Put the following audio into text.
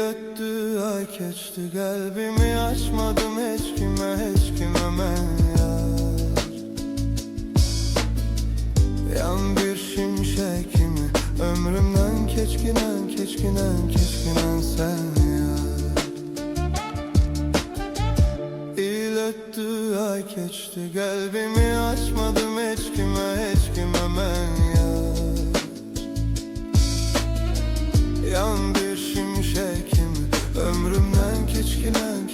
öttü ay geçti, kalbimi açmadım hiç kime ben yar. Yan bir şimşek kimi ömrümden keçkinen sen yar. İl öttü ay geçti, kalbimi açmadım hiç kime ben yar. Yan bir şimşek kimi ömrümden keçkinen